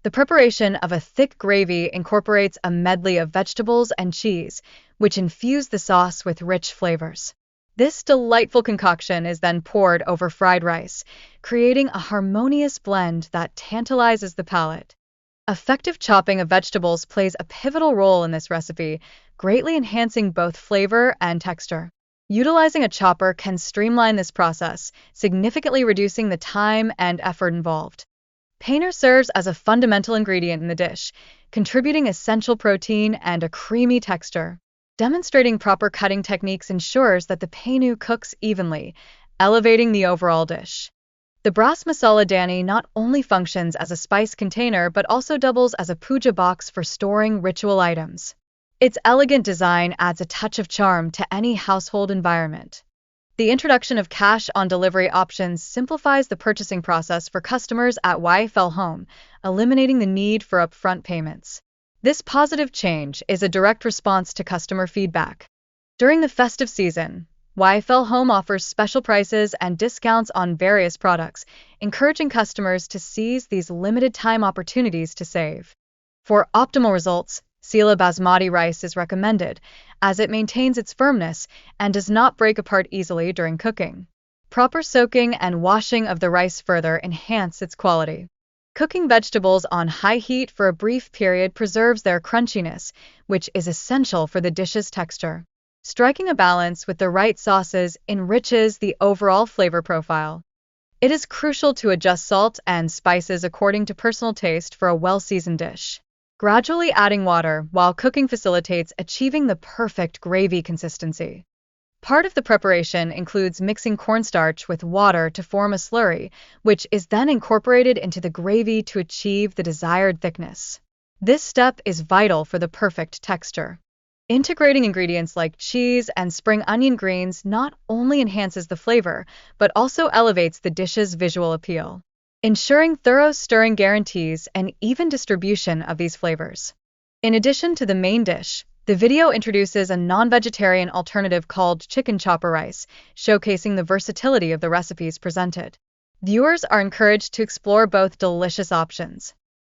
The preparation of a thick gravy incorporates a medley of vegetables and cheese, which infuse the sauce with rich flavors. This delightful concoction is then poured over fried rice, creating a harmonious blend that tantalizes the palate. Effective chopping of vegetables plays a pivotal role in this recipe, greatly enhancing both flavor and texture. Utilizing a chopper can streamline this process, significantly reducing the time and effort involved. Paneer serves as a fundamental ingredient in the dish, contributing essential protein and a creamy texture. Demonstrating proper cutting techniques ensures that the paneer cooks evenly, elevating the overall dish. The brass masala dani not only functions as a spice container but also doubles as a puja box for storing ritual items. Its elegant design adds a touch of charm to any household environment. The introduction of cash-on-delivery options simplifies the purchasing process for customers at YFL Home, eliminating the need for upfront payments. This positive change is a direct response to customer feedback. During the festive season, YFL Home offers special prices and discounts on various products, encouraging customers to seize these limited-time opportunities to save. For optimal results, Sela Basmati rice is recommended, as it maintains its firmness and does not break apart easily during cooking. Proper soaking and washing of the rice further enhance its quality. Cooking vegetables on high heat for a brief period preserves their crunchiness, which is essential for the dish's texture. Striking a balance with the right sauces enriches the overall flavor profile. It is crucial to adjust salt and spices according to personal taste for a well-seasoned dish. Gradually adding water while cooking facilitates achieving the perfect gravy consistency. Part of the preparation includes mixing cornstarch with water to form a slurry, which is then incorporated into the gravy to achieve the desired thickness. This step is vital for the perfect texture. Integrating ingredients like cheese and spring onion greens not only enhances the flavor, but also elevates the dish's visual appeal. Ensuring thorough stirring guarantees an even distribution of these flavors. In addition to the main dish, the video introduces a non-vegetarian alternative called chicken chopper rice, showcasing the versatility of the recipes presented. Viewers are encouraged to explore both delicious options.